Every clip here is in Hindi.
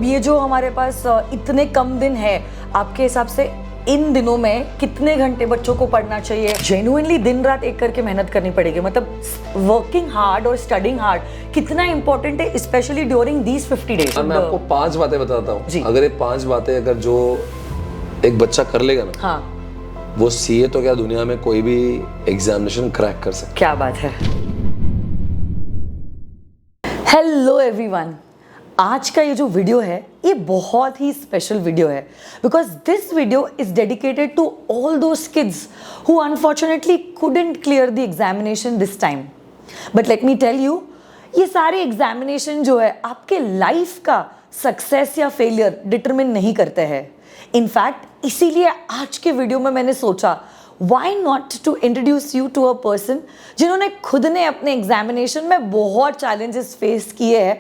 ये जो हमारे पास इतने कम दिन है, आपके हिसाब से इन दिनों में कितने घंटे बच्चों को पढ़ना चाहिए? जेन्युइनली दिन रात एक करके मेहनत करनी पड़ेगी, मतलब वर्किंग हार्ड और स्टडिंग हार्ड कितना इंपॉर्टेंट है, स्पेशली ड्यूरिंग दीज 50 डेज। मैं आपको 5 बातें बताता हूँ। अगर ये 5 बातें अगर जो एक बच्चा कर लेगा ना, हाँ, वो सीए तो क्या दुनिया में कोई भी एग्जामिनेशन क्रैक कर सकता है। क्या बात है। हेलो एवरीवन, आज का ये जो वीडियो है ये बहुत ही स्पेशल वीडियो है because this video is dedicated to all those kids who unfortunately couldn't clear the examination this time. But let me tell you, ये सारे एग्जामिनेशन जो है आपके लाइफ का सक्सेस या फेलियर डिटरमिन नहीं करते हैं। इनफैक्ट इसीलिए आज के वीडियो में मैंने सोचा why not to introduce you to a person जिन्होंने खुद ने अपने एग्जामिनेशन में बहुत challenges face किए हैं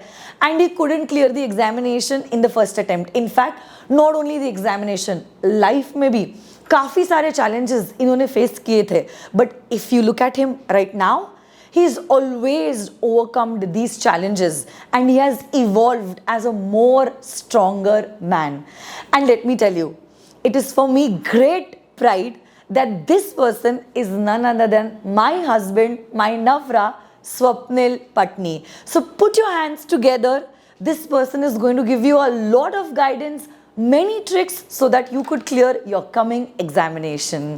and he couldn't clear the examination in the first attempt. In fact, not only the examination, life में भी काफ़ी सारे challenges इन्होंने face किए थे. But if you look at him right now, he's always overcome these challenges and he has evolved as a more stronger man. And let me tell you, it is for me great pride that this person is none other than my husband, my Navra, Swapnil Patni. So put your hands together. This person is going to give you a lot of guidance, many tricks so that you could clear your coming examination.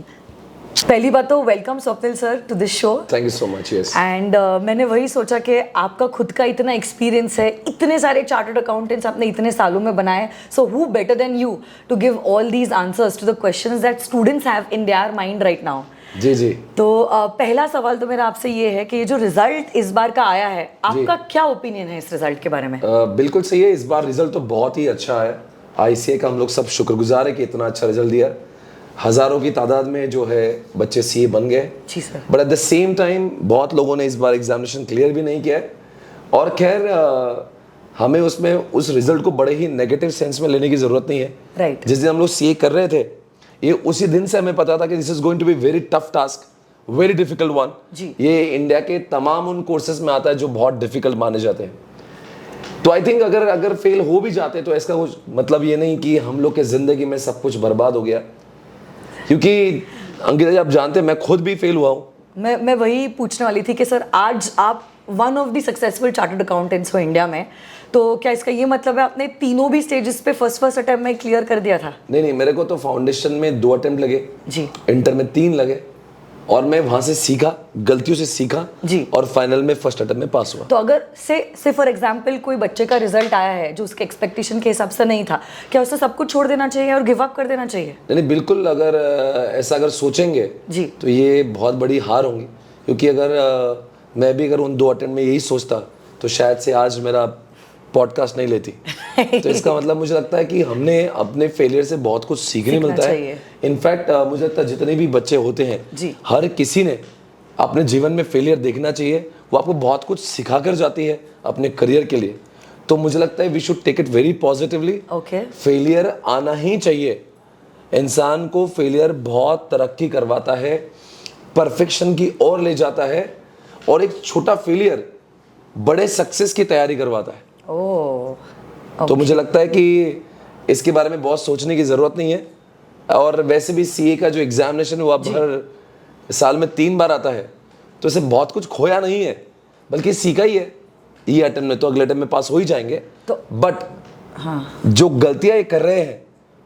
पहली बात तो welcome Swapnil sir to this show. Thank you so much. Yes, and मैंने वही सोचा कि आपका खुद का इतना एक्सपीरियंस है, इतने सारे चार्टर्ड अकाउंटेंट्स आपने इतने सालों में बनाए, so who better than you to give all these answers to the questions that students have in their mind right now. जी जी। तो पहला सवाल तो मेरा आपसे ये है कि ये जो रिजल्ट इस बार का आया है, आपका क्या ओपिनियन है इस रिजल्ट के बारे में? बिल्कुल सही है, इस बार रिजल्ट तो बहुत ही अच्छा है। आईसीए का हम लोग सब शुक्रगुजार है कि इतना अच्छा रिजल्ट दिया। हज़ारों की तादाद में जो है बच्चे सीए बन गए। जी sir. But at the same time बहुत लोगों ने इस बार एग्जामिनेशन क्लियर भी नहीं किया है। और खैर हमें उसमें उस रिजल्ट को बड़े ही नेगेटिव सेंस में लेने की ज़रूरत नहीं है। राइट। जिस दिन हम लोग सीए कर रहे थे, ये उसी दिन से हमें पता था कि this is going to be very tough task, very difficult one. ये इंडिया के तमाम उन कोर्सेज में आता है जो बहुत डिफिकल्ट माने जाते हैं। तो आई थिंक अगर फेल हो भी जाते तो इसका कुछ मतलब ये नहीं कि हम लोग के ज़िंदगी में सब कुछ बर्बाद हो गया, क्योंकि अंकिता जी आप जानते हैं मैं खुद भी फेल हुआ हूँ। मैं वही पूछने वाली थी कि सर आज आप one of the successful chartered accountants हो इंडिया में, तो क्या इसका ये मतलब है आपने तीनों भी स्टेजेस पे फर्स्ट अटेम्प्ट में क्लियर कर दिया था? नहीं, मेरे को तो फाउंडेशन में 2 अटेम्प्ट लगे जी, इंटर में 3 लगे, और मैं वहां से सीखा, गलतियों से सीखा जी, और फाइनल में फर्स्ट अटेम्प्ट में पास हुआ। तो अगर से फॉर एग्जांपल कोई बच्चे का रिजल्ट आया है जो उसके एक्सपेक्टेशन के हिसाब से नहीं था, क्या उसे सब कुछ छोड़ देना चाहिए और गिव अप कर देना चाहिए? नहीं, बिल्कुल। अगर ऐसा सोचेंगे जी, तो ये बहुत बड़ी हार होगी, क्योंकि अगर मैं भी अगर उन 2 अटेम्प्ट में यही सोचता तो शायद से आज मेरा पॉडकास्ट नहीं लेती। तो इसका मतलब मुझे लगता है कि हमने अपने फेलियर से बहुत कुछ सीखने मिलता है। इनफैक्ट मुझे लगता है जितने भी बच्चे होते हैं, हर किसी ने अपने जीवन में फेलियर देखना चाहिए। वो आपको बहुत कुछ सिखा कर जाती है अपने करियर के लिए। तो मुझे लगता है we should take it very positively. Failure आना ही चाहिए। इंसान को फेलियर बहुत तरक्की करवाता है, परफेक्शन की ओर ले जाता है, और एक छोटा फेलियर बड़े सक्सेस की तैयारी करवाता है। तो मुझे लगता है कि इसके बारे में बहुत सोचने की ज़रूरत नहीं है। और वैसे भी सीए का जो एग्जामिनेशन वो अब हर साल में 3 बार आता है, तो इसे बहुत कुछ खोया नहीं है, बल्कि सीखा ही है। ये अटेम्प्ट में तो अगले अटेम्प्ट में पास हो ही जाएंगे। तो बट जो गलतियां ये कर रहे हैं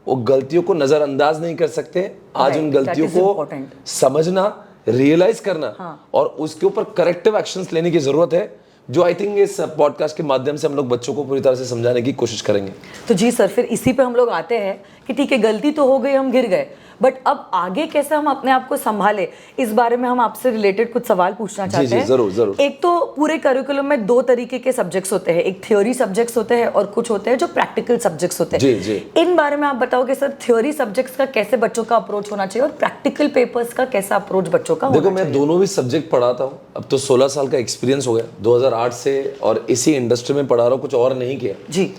वो गलतियों को नज़रअंदाज नहीं कर सकते। आज उन गलतियों को समझना, रियलाइज करना और उसके ऊपर करेक्टिव एक्शंस लेने की ज़रूरत है, जो आई थिंक इस पॉडकास्ट के माध्यम से हम लोग बच्चों को पूरी तरह से समझाने की कोशिश करेंगे। तो जी सर, फिर इसी पे हम लोग आते हैं कि ठीक है, गलती तो हो गई, हम गिर गए, बट अब आगे कैसे हम अपने आप को संभाले, इस बारे में हम आपसे रिलेटेड कुछ सवाल पूछना चाहते हैं। जरूर जरूर। एक तो पूरे करिकुलम में 2 तरीके के सब्जेक्ट्स होते हैं, एक थ्योरी सब्जेक्ट्स होते हैं और कुछ होते हैं जो प्रैक्टिकल सब्जेक्ट्स होते हैं। जी। इन बारे में आप बताओगे सर, थ्योरी सब्जेक्ट्स का कैसे बच्चों का अप्रोच होना चाहिए और प्रैक्टिकल पेपर्स का कैसा अप्रोच बच्चों का होना चाहिए? देखो, मैं दोनों भी सब्जेक्ट पढ़ाता हूँ। अब तो 16 साल का एक्सपीरियंस हो गया, 2008 से, और इसी इंडस्ट्री में पढ़ा रहा हूँ, कुछ और नहीं किया जी।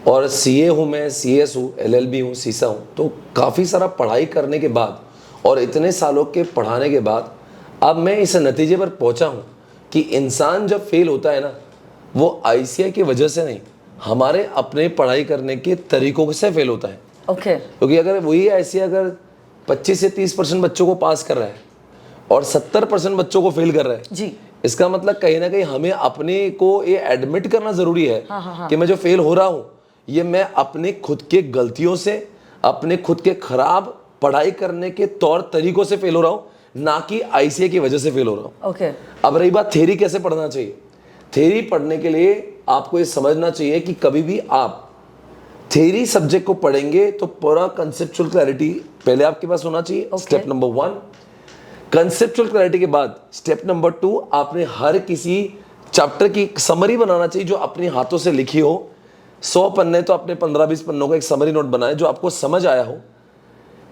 और सीए हूँ मैं, सीएस हूँ, एलएलबी हूँ, सीसा हूँ। तो काफ़ी सारा पढ़ाई करने के बाद और इतने सालों के पढ़ाने के बाद अब मैं इस नतीजे पर पहुँचा हूँ कि इंसान जब फेल होता है ना, वो आईसीआई की वजह से नहीं, हमारे अपने पढ़ाई करने के तरीकों से फेल होता है। ओके क्योंकि अगर वही ऐसे अगर 25 से 30% बच्चों को पास कर रहा है और 70% बच्चों को फेल कर रहा है, जी, इसका मतलब कहीं ना कहीं हमें अपने को ये एडमिट करना जरूरी है कि मैं जो फेल हो रहा हूँ ये मैं अपने खुद के गलतियों से, अपने खुद के खराब पढ़ाई करने के तौर तरीकों से फेल हो रहा हूँ, ना कि आईसीए की वजह से फेल हो रहा हूँ। ओके अब रही बात थ्योरी कैसे पढ़ना चाहिए, थ्योरी पढ़ने के लिए आपको ये समझना चाहिए कि कभी भी आप थ्योरी सब्जेक्ट को पढ़ेंगे तो पूरा कंसेप्चुअल क्लैरिटी पहले आपके पास होना चाहिए। स्टेप नंबर 1, कंसेप्चुअल क्लैरिटी के बाद स्टेप नंबर 2, आपने हर किसी चैप्टर की समरी बनाना चाहिए जो अपने हाथों से लिखी हो। 100 पन्ने तो अपने 15-20 पन्नों का एक समरी नोट बनाए जो आपको समझ आया हो।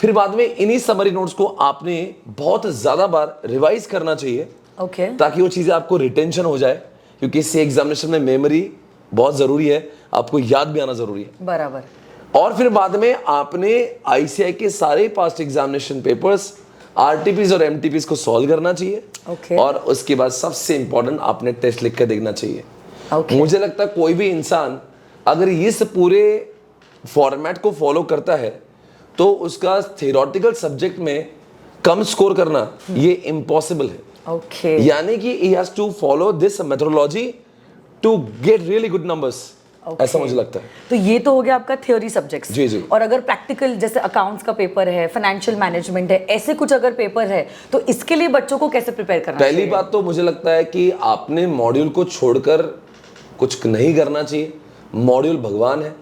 फिर बाद में इन्हीं समरी नोट्स को आपने बहुत ज़्यादा बार रिवाइज करना चाहिए ओके ताकि वो चीज़ें आपको रिटेंशन हो जाए, क्योंकि इससे एग्जामिनेशन में मेमोरी बहुत ज़रूरी है, आपको याद भी आना ज़रूरी है। बराबर। और फिर बाद में आपने आईसीआई के सारे पास्ट एग्जामिनेशन पेपर्स, आरटीपीज और एमटीपीज को सॉल्व करना चाहिए। Okay. और उसके बाद सबसे इंपॉर्टेंट आपने टेस्ट लिख कर देखना चाहिए। Okay. मुझे लगता है कोई भी इंसान अगर इस पूरे फॉर्मेट को फॉलो करता है तो उसका थियोरेटिकल सब्जेक्ट में कम स्कोर करना ये इम्पॉसिबल है। ओके यानी कि he has to follow this methodology to get really good numbers। ऐसा मुझे लगता है। तो ये तो हो गया आपका थ्योरी सब्जेक्ट्स। जी, जी। और अगर प्रैक्टिकल जैसे अकाउंट्स का पेपर है, फाइनेंशियल मैनेजमेंट है, ऐसे कुछ अगर पेपर है तो इसके लिए बच्चों को कैसे प्रिपेयर करना चाहिए? पहली बात तो मुझे लगता है कि आपने मॉड्यूल को छोड़कर कुछ नहीं करना चाहिए। मॉड्यूल भगवान है,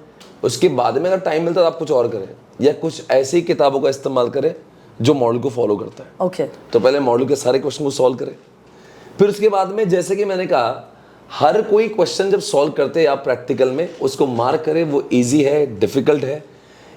उसके बाद में अगर टाइम मिलता है तो आप कुछ और करें या कुछ ऐसी किताबों का इस्तेमाल करें जो मॉड्यूल को फॉलो करता है। ओके तो पहले मॉड्यूल के सारे क्वेश्चन को सॉल्व करें, फिर उसके बाद में जैसे कि मैंने कहा हर कोई क्वेश्चन जब सॉल्व करते हैं आप प्रैक्टिकल में उसको मार्क करें, वो इजी है, डिफिकल्ट है,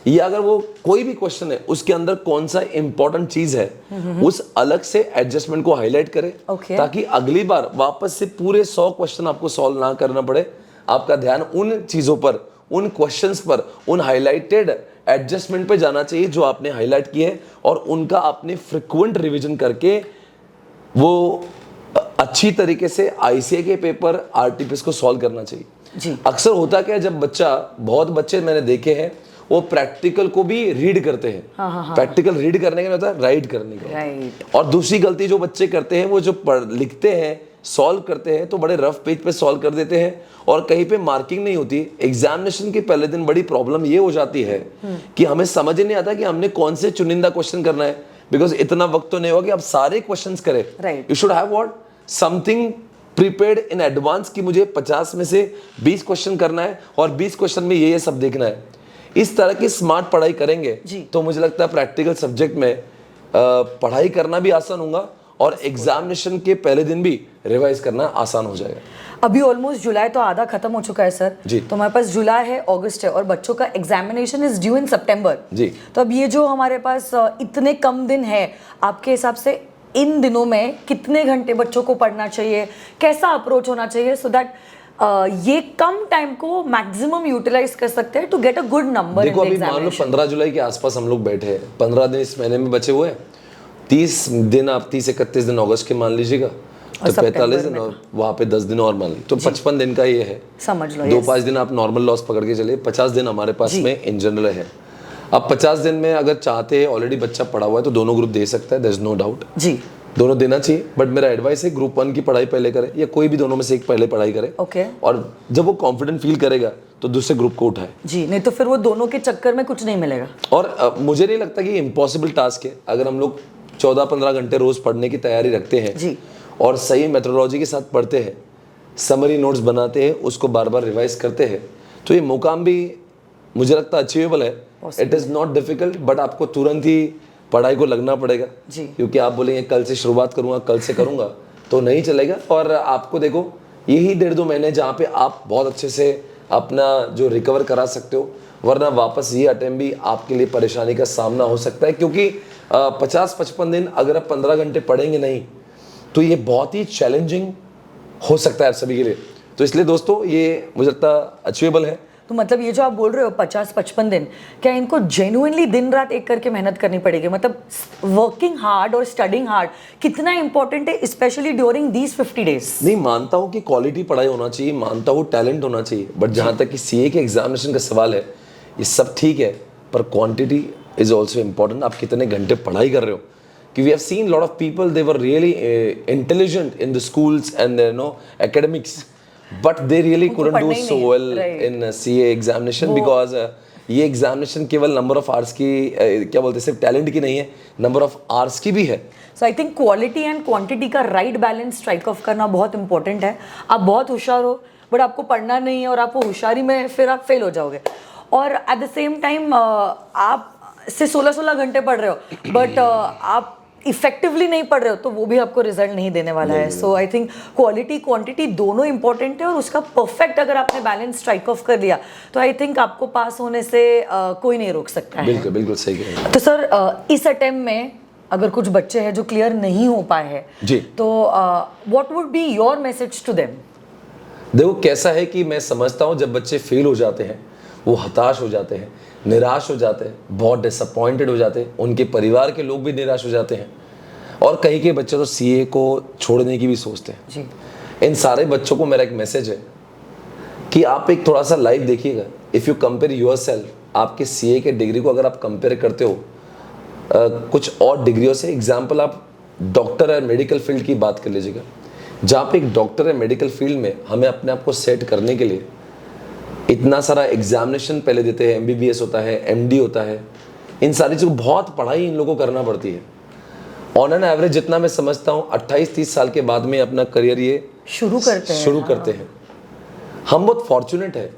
या अगर वो कोई भी क्वेश्चन है उसके अंदर कौन सा इंपॉर्टेंट चीज है उस अलग से एडजस्टमेंट को हाईलाइट करें। Okay. ताकि अगली बार वापस से पूरे 100 क्वेश्चन आपको सॉल्व ना करना पड़े। आपका ध्यान उन चीजों पर, उन क्वेश्चंस पर, उन हाईलाइटेड एडजस्टमेंट पे जाना चाहिए जो आपने हाईलाइट किए हैं और उनका आपने फ्रिक्वेंट रिवीजन करके वो अच्छी तरीके से आईसीए के पेपर, आरटीपीएस को सॉल्व करना चाहिए। जी। अक्सर होता क्या है जब बच्चा, बहुत बच्चे मैंने देखे हैं वो प्रैक्टिकल को भी रीड करते हैं। प्रैक्टिकल रीड करने का होता है, राइट करने का। राइट। और दूसरी गलती जो बच्चे करते हैं वो जो लिखते हैं, सॉल्व करते हैं तो बड़े रफ पेज पे सॉल्व कर देते हैं और कहीं पे मार्किंग नहीं होती। एग्जामिनेशन के पहले दिन बड़ी प्रॉब्लम ये हो जाती है कि हमें समझ ही नहीं आता कि हमने कौन से चुनिंदा क्वेश्चन करना है, बिकॉज इतना वक्त तो नहीं होगा कि आप सारे क्वेश्चंस करें। Right. You should have what something prepared in advance कि मुझे 50 में से 20 क्वेश्चन करना है और 20 क्वेश्चन में ये सब देखना है। इस तरह की स्मार्ट पढ़ाई करेंगे तो मुझे लगता है प्रैक्टिकल सब्जेक्ट में पढ़ाई करना भी आसान होगा और एग्जामिनेशन के पहले दिन भी रिवाइज करना आसान हो जाएगा। अभी ऑलमोस्ट जुलाई तो आधा खत्म हो चुका है सर जी। तो हमारे पास जुलाई है, अगस्त है और बच्चों का एग्जामिनेशन इज ड्यू इन सितंबर जी। तो अब ये जो हमारे पास इतने कम दिन है, आपके हिसाब से इन दिनों में कितने घंटे बच्चों को पढ़ना चाहिए, कैसा अप्रोच होना चाहिए सो दैट ये कम टाइम को मैक्सिमम यूटिलाइज कर सकते हैं to get a good number? देखो अभी मान लो 15 जुलाई के आसपास हम लोग बैठे हैं, 15 दिन इस महीने में बचे हुए हैं, 30 दिन आप 30-31 दिन अगस्त के मान लीजिएगा तो 45 दिन और वहाँ पे 10 दिन और मान ली तो 55 दिन का ये है। समझ लो 2-5 दिन आप नॉर्मल लॉस पकड़ के चले, 50 दिन हमारे पास में इन जनरल है। अब 50 दिन में अगर चाहते हैं, ऑलरेडी बच्चा पढ़ा हुआ है तो दोनों ग्रुप दे सकता है, देयर इज नो डाउट जी, दोनों देना चाहिए। बट मेरा एडवाइस है ग्रुप 1 की पढ़ाई पहले करे या कोई भी दोनों में से एक पहले पढ़ाई करे। ओके। और जब वो कॉन्फिडेंट फील करेगा तो दूसरे ग्रुप को उठाए जी, नहीं तो फिर वो दोनों के चक्कर में कुछ नहीं मिलेगा। और मुझे नहीं लगता कि इम्पॉसिबल टास्क है अगर हम लोग 14-15 घंटे रोज पढ़ने की तैयारी रखते हैं जी। और सही मेथोडोलॉजी के साथ पढ़ते हैं, समरी नोट्स बनाते हैं, उसको बार बार रिवाइज करते हैं तो ये मुकाम भी मुझे लगता है अचीवेबल है। It is not difficult but आपको तुरंत ही पढ़ाई को लगना पड़ेगा जी। क्योंकि आप बोलेंगे कल से शुरुआत करूंगा, कल से करूंगा तो नहीं चलेगा। और आपको देखो यही 1.5-2 महीने जहाँ पे आप बहुत अच्छे से अपना जो रिकवर करा सकते हो, वरना वापस ये अटेम्प्ट भी आपके लिए परेशानी का सामना हो सकता है क्योंकि 50-55 दिन अगर आप 15 घंटे पढ़ेंगे नहीं तो ये बहुत ही चैलेंजिंग हो सकता है आप सभी के लिए। तो इसलिए दोस्तों ये मुझे लगता अचीवेबल है तो मतलब ये जो आप बोल रहे हो 50-55 दिन, क्या इनको जेन्युइनली दिन रात एक करके मेहनत करनी पड़ेगी? मतलब वर्किंग हार्ड और स्टडिंग हार्ड कितना इंपॉर्टेंट है स्पेशली ड्यूरिंग दीज 50 डेज? नहीं, मानता हूँ कि क्वालिटी पढ़ाई होना चाहिए, मानता हूँ टैलेंट होना चाहिए, बट जहाँ तक कि सीए के एग्जामिनेशन का सवाल है, ये सब ठीक है, पर क्वांटिटी इज ऑल्सो इम्पॉर्टेंट। आप कितने घंटे पढ़ाई कर रहे हो? कि we have seen lot of people, they were really intelligent in the schools and academics, but they really couldn't do so well in CA examination because ये एग्जामिनेशन केवल नंबर ऑफ आवर्स की क्या बोलते हैं, सिर्फ टैलेंट की नहीं है, नंबर ऑफ आवर्स की भी है। So I think quality and quantity का राइट बैलेंस स्ट्राइक ऑफ करना बहुत इंपॉर्टेंट है। आप बहुत होशियार हो बट आपको पढ़ना नहीं है और आप वो होशियारी में फिर आप फेल हो जाओगे, और एट द सेम टाइम आप से 16-16 घंटे पढ़ रहे हो बट आप इफेक्टिवली नहीं पढ़ रहे हो, तो वो भी आपको रिजल्ट नहीं देने वाला है। So I think quality quantity दोनों इंपॉर्टेंट है, और उसका परफेक्ट अगर आपने बैलेंस स्ट्राइक ऑफ कर लिया तो आई थिंक आपको पास होने से कोई नहीं रोक सकता है। बिल्कुल बिल्कुल सही कह रहे हैं। तो सर इस अटेम्प्ट में अगर कुछ बच्चे हैं जो क्लियर नहीं हो पाए हैं जी, तो what would be your message to them? देखो कैसा है कि मैं समझता हूँ जब बच्चे फेल हो जाते हैं, वो हताश हो जाते हैं, निराश हो जाते हैं, बहुत डिसअपॉइंटेड हो जाते हैं, उनके परिवार के लोग भी निराश हो जाते हैं, और कई के बच्चे तो सीए को छोड़ने की भी सोचते हैं जी। इन सारे बच्चों को मेरा एक मैसेज है कि आप एक थोड़ा सा लाइव देखिएगा। If you compare your self, आपके सीए के डिग्री को अगर आप कंपेयर करते हो कुछ और डिग्रियों से, एग्जाम्पल आप डॉक्टर या मेडिकल फील्ड की बात कर लीजिएगा, जहाँ पे एक डॉक्टर या मेडिकल फील्ड में हमें अपने आप को सेट करने के लिए इतना सारा एग्जामिनेशन पहले देते हैं, एमबीबीएस होता है, एमडी होता है, इन सारी चीज़ों बहुत पढ़ाई इन लोगों को करना पड़ती है। ऑन एन एवरेज जितना मैं समझता हूँ 28-30 साल के बाद में अपना करियर ये शुरू करते हैं। हम बहुत फॉर्चुनेट है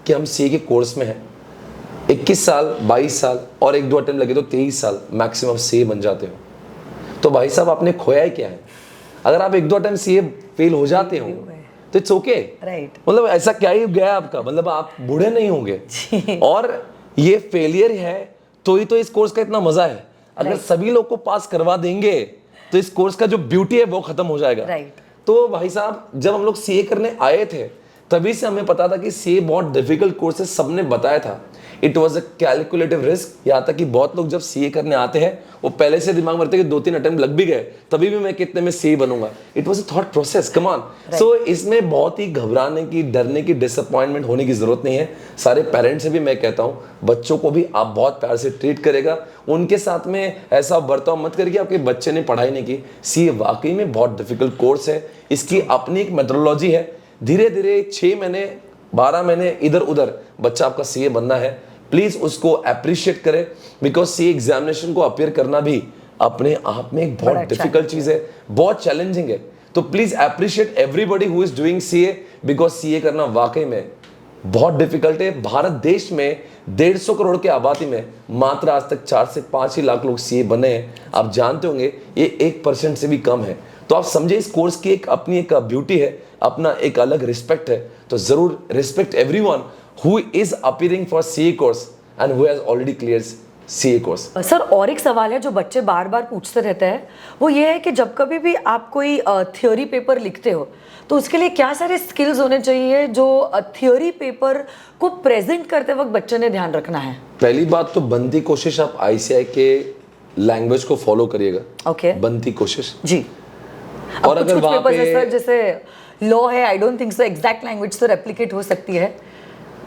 कि हम सीए के कोर्स में हैं, 21 साल 22 साल और 1-2 अटेम्प्ट लगे तो 23 साल मैक्सिमम सीए बन जाते हो। तो भाई साहब आपने खोया ही क्या है? अगर आप 1-2 अटेम्प्ट सीए फेल हो जाते हो तो इट्स ओके, राइट। मतलब ऐसा क्या ही गया आपका, मतलब आप बूढ़े नहीं होंगे। और ये फेलियर है तो ही तो इस कोर्स का इतना मजा है। अगर सभी लोग को पास करवा देंगे तो इस कोर्स का जो ब्यूटी है वो खत्म हो जाएगा। तो भाई साहब जब हम लोग सीए करने आए थे तभी से हमें पता था कि सीए बहुत डिफिकल्ट कोर्स है, सबने बताया था। It was a calculative risk. यहाँ तक कि बहुत लोग जब सीए करने आते हैं वो पहले से दिमाग में रखते हैं कि 2-3 अटेम्प्ट लग भी गए तभी भी मैं कितने में सीए बनूंगा। It was a thought process, come on. So इसमें बहुत ही घबराने की, डरने की, डिसअपॉइंटमेंट होने की जरूरत नहीं है। सारे पेरेंट्स से भी मैं कहता हूँ बच्चों को भी आप बहुत प्यार से ट्रीट करेगा, उनके साथ में ऐसा बर्ताव मत करिए आपके बच्चे ने पढ़ाई नहीं की। सीए वाकई में बहुत डिफिकल्ट कोर्स है, इसकी अपनी एक मेथोडोलॉजी है। धीरे धीरे 6 महीने 12 महीने इधर उधर बच्चा आपका सीए बनना है, प्लीज उसको अप्रिशिएट करें, बिकॉज सीए एग्जामिनेशन को अपीयर करना भी अपने आप में एक बहुत डिफिकल्ट चीज है, बहुत चैलेंजिंग है। तो please appreciate everybody who is doing CA, because CA करना वाकई में बहुत डिफिकल्ट है। भारत देश में 150 करोड़ की आबादी में मात्र आज तक 4 से 5 ही लाख लोग सीए बने हैं। आप जानते होंगे ये 1% से भी कम है। तो आप समझे इस कोर्स की एक अपनी एक ब्यूटी है, अपना एक अलग रिस्पेक्ट है। तो जरूर respect everyone who is appearing for CA course and who has already clear CA course. Sir और एक सवाल है जो बच्चे बार बार पूछते रहते हैं, वो ये है कि जब कभी भी आप कोई थियोरी पेपर लिखते हो तो उसके लिए क्या सारे स्किल्स होने चाहिए जो थियोरी पेपर को प्रेजेंट करते वक्त बच्चे ने ध्यान रखना है? पहली बात तो बनती कोशिश आप आईसीआई के लैंग्वेज को फॉलो करिएगा। ओके, बनती कोशिश जी। और अगर वहाँ पे सर जैसे लॉ है, I don't think so exact language तो रेप्लिकेट हो सकती है,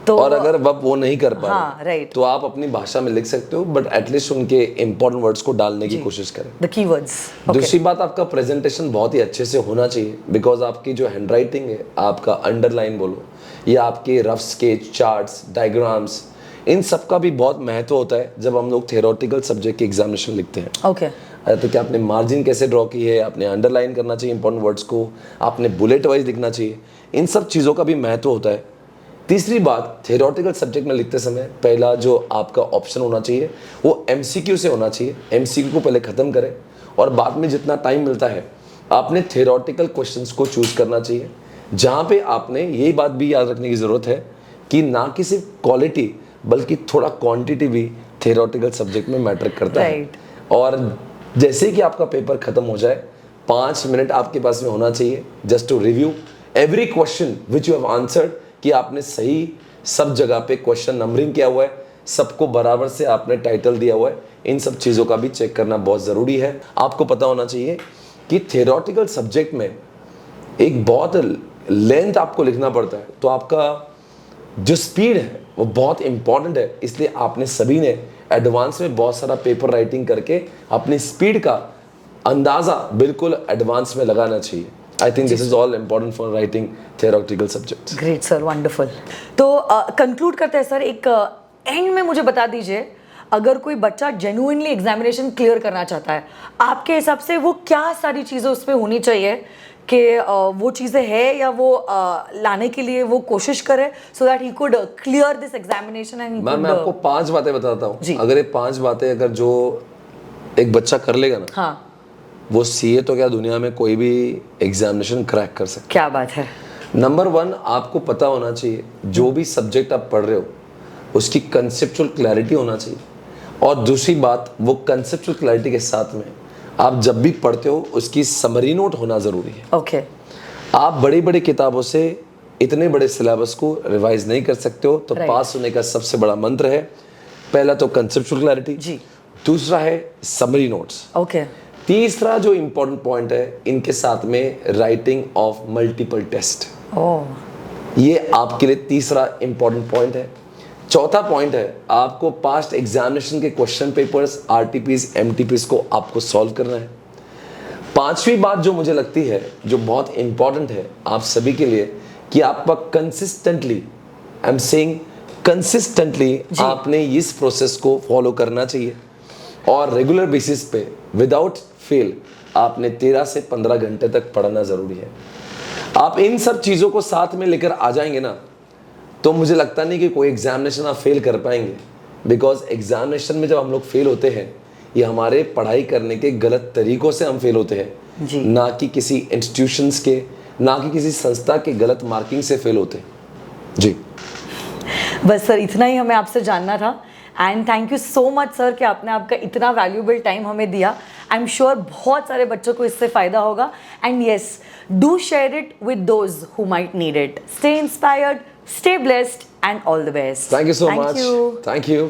तो और अगर आप वो नहीं कर पा रहे हाँ, राइट, तो आप अपनी भाषा में लिख सकते हो, बट एटलीस्ट उनके इंपॉर्टेंट वर्ड्स को डालने की कोशिश करें, द कीवर्ड्स। दूसरी बात आपका प्रेजेंटेशन बहुत ही अच्छे से होना चाहिए, बिकॉज आपकी जो हैंडराइटिंग है, आपका अंडरलाइन बोलो या आपके रफ स्केच, चार्ट्स, डायग्राम्स, इन सब का भी बहुत महत्व होता है जब हम लोग थियोरेटिकल सब्जेक्ट की एग्जामिनेशन लिखते हैं। ओके, तो क्या आपने मार्जिन कैसे ड्रॉ की है, आपने अंडरलाइन करना चाहिए इंपॉर्टेंट वर्ड्स को, आपने बुलेट वाइज लिखना चाहिए, इन सब चीज़ों का भी महत्व होता है। तीसरी बात, थियोरेटिकल सब्जेक्ट में लिखते समय पहला जो आपका ऑप्शन होना चाहिए वो एमसीक्यू से होना चाहिए। एमसीक्यू को पहले ख़त्म करें और बाद में जितना टाइम मिलता है आपने थियोरेटिकल क्वेश्चंस को चूज़ करना चाहिए, जहाँ पे आपने यही बात भी याद रखने की ज़रूरत है कि ना कि सिर्फ क्वालिटी बल्कि थोड़ा क्वांटिटी भी थियोरेटिकल सब्जेक्ट में मैटर करता है। और जैसे कि आपका पेपर ख़त्म हो जाए 5 मिनट आपके पास में होना चाहिए just to review every question which you have answered, कि आपने सही सब जगह पे क्वेश्चन नंबरिंग किया हुआ है, सबको बराबर से आपने टाइटल दिया हुआ है। इन सब चीज़ों का भी चेक करना बहुत ज़रूरी है। आपको पता होना चाहिए कि थियोरेटिकल सब्जेक्ट में एक बहुत लेंथ आपको लिखना पड़ता है, तो आपका जो स्पीड है वो बहुत इंपॉर्टेंट है। इसलिए आपने सभी ने एडवांस में बहुत सारा पेपर राइटिंग करके अपनी स्पीड का अंदाज़ा बिल्कुल एडवांस में लगाना चाहिए। I think this is all important for writing theoretical subjects. Great sir, wonderful. तो कंक्लूड करते हैं सर, एक एंड में मुझे बता दीजिए, अगर कोई बच्चा जेन्युइनली एग्जामिनेशन क्लियर करना चाहता है, आपके हिसाब से वो क्या सारी चीज़ें उसमें होनी चाहिए कि वो चीज़ें है या वो लाने के लिए वो कोशिश करे, so that he could clear this examination and मैं आपको 5 बातें बताता हूँ। अगर ये 5 बातें अगर जो एक बच्चा कर लेगा ना, हाँ, वो सीए तो क्या दुनिया में कोई भी एग्जामिनेशन क्रैक कर सकता क्या बात है। है। नंबर 1, आपको पता होना चाहिए जो भी सब्जेक्ट आप पढ़ रहे हो उसकी कंसेप्चुअल क्लैरिटी होना चाहिए। और दूसरी बात, वो कंसेप्चुअल क्लैरिटी के साथ में आप जब भी पढ़ते हो उसकी समरी नोट होना ज़रूरी है। ओके। आप बड़ी बड़ी किताबों से इतने बड़े सिलेबस को रिवाइज नहीं कर सकते हो, तो पास होने का सबसे बड़ा मंत्र है, पहला तो कंसेप्चुअल क्लैरिटी जी, दूसरा है समरी नोट्स, ओके, तीसरा जो इम्पोर्टेंट पॉइंट है इनके साथ में राइटिंग ऑफ मल्टीपल टेस्ट। ये आपके लिए तीसरा इम्पोर्टेंट पॉइंट है। चौथा पॉइंट है, आपको पास्ट एग्जामिनेशन के क्वेश्चन पेपर्स, आरटीपीज, एमटीपीज को आपको सॉल्व करना है। पांचवी बात जो मुझे लगती है जो बहुत इंपॉर्टेंट है आप सभी के लिए, कि आपका consistently, I am saying consistently, आपने इस प्रोसेस को फॉलो करना चाहिए और रेगुलर बेसिस पे विदाउट फेल आपने 13 से 15 घंटे तक पढ़ना ज़रूरी है। आप इन सब चीज़ों को साथ में लेकर आ जाएंगे ना, तो मुझे लगता नहीं कि कोई एग्जामिनेशन आप फेल कर पाएंगे। बिकॉज एग्जामिनेशन में जब हम लोग फेल होते हैं, ये हमारे पढ़ाई करने के गलत तरीकों से हम फेल होते हैं जी। ना कि किसी इंस्टीट्यूशंस के, ना कि किसी संस्था के गलत मार्किंग से फेल होते हैं। जी, बस सर इतना ही हमें आपसे जानना था। And thank you so much sir कि आपने आपका इतना वैल्यूएबल टाइम हमें दिया। आई एम श्योर बहुत सारे बच्चों को इससे फ़ायदा होगा। And yes, do share it with those who might need it. Stay inspired, stay blessed, and all the best. thank you so much. You. Thank you.